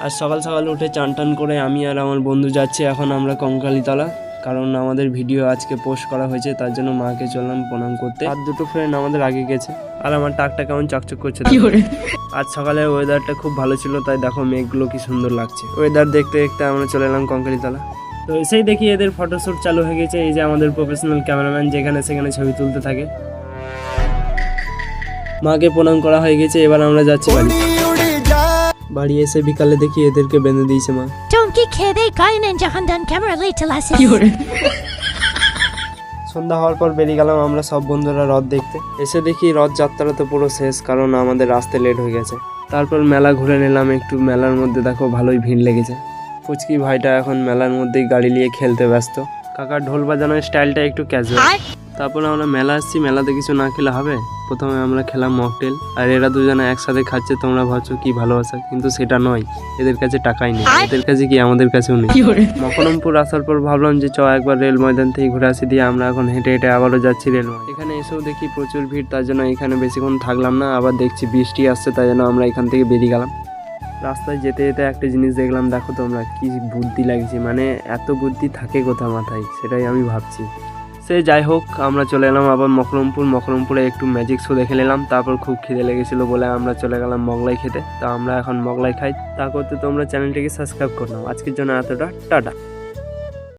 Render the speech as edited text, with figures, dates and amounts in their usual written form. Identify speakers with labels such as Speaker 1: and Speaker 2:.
Speaker 1: আর সকাল সকাল উঠে চান টান করে আমি আর আমার বন্ধু যাচ্ছি এখন আমরা কঙ্কালীতলা, কারণ আমাদের ভিডিও আজকে পোস্ট করা হয়েছে, তার জন্য মাকে চললাম প্রণাম করতে। আর দুটো ফ্রেন্ড আমাদের আগে গেছে। আর আমার টাকটা কেমন চকচক করছে। আজ সকালে ওয়েদারটা খুব ভালো ছিল, তাই দেখো মেঘগুলো কি সুন্দর লাগছে। ওয়েদার দেখতে দেখতে আমরা চলে এলাম কঙ্কালীতলা। তো এসেই দেখি এদের ফটোশ্যুট চালু হয়ে গেছে। এই যে আমাদের প্রফেশনাল ক্যামেরাম্যান যেখানে সেখানে ছবি তুলতে থাকে। মাকে প্রণাম করা হয়ে গেছে, এবার আমরা যাচ্ছি বাড়ি। বাড়ি এসে বিকালে দেখি এদেরকে বেঁধে দিয়েছে মা।
Speaker 2: টঙ্কি খেদে গাইনেন জাহানদান ক্যামেরা লেটে লাসে।
Speaker 1: সন্ধ্যা হওয়ার পর বেরিয়ে গেলাম আমরা সব বন্ধুরা রথ দেখতে। এসে দেখি রথযাত্রা তো পুরো শেষ, কারণ আমাদের আসতে লেট হয়ে গেছে। তারপর মেলা ঘুরে নিলাম একটু। মেলার মধ্যে দেখো ভালোই ভিড় লেগেছে। ফুচকি ভাইটা এখন মেলার মধ্যেই গাড়ি নিয়ে খেলতে ব্যস্ত। কাকার ঢোল বাজানোর স্টাইলটা একটু ক্যাজুয়াল। তারপর আমরা মেলা আসছি, মেলাতে কিছু না খেলে হবে। প্রথমে আমরা খেলাম মকটেল, আর এরা দুজনে একসাথে খাচ্ছে। তোমরা ভাবছো কি ভালোবাসা, কিন্তু সেটা নয়। এদের কাছে টাকাই নেই, এদের কাছে কি আমাদের কাছেও নেই। মকরমপুর আসার পর ভাবলাম যে একবার রেল ময়দান থেকে ঘুরে আসি, দিয়ে আমরা এখন হেঁটে হেঁটে আবারও যাচ্ছি রেল ময়দান। এখানে এসেও দেখি প্রচুর ভিড়, তার জন্য এখানে বেশিক্ষণ থাকলাম না। আবার দেখছি বৃষ্টি আসছে, তাই জন্য আমরা এখান থেকে বেরিয়ে গেলাম। রাস্তায় যেতে যেতে একটা জিনিস দেখলাম, দেখো তোমরা কি বুদ্ধি লাগছে, মানে এত বুদ্ধি থাকে কোথা মাথায়, সেটাই আমি ভাবছি। সে যাই হোক, আমরা চলে এলাম আবার মকরমপুরে একটু ম্যাজিক শো দেখে নিলাম। তারপর খুব খিদে লেগেছিলো বলে আমরা চলে গেলাম মোগলাই খেতে। তা আমরা এখন মোগলাই খাই। তা করতে তোমরা চ্যানেলটিকে সাবস্ক্রাইব করে নাও। আজকের জন্য এতটা, টাটা।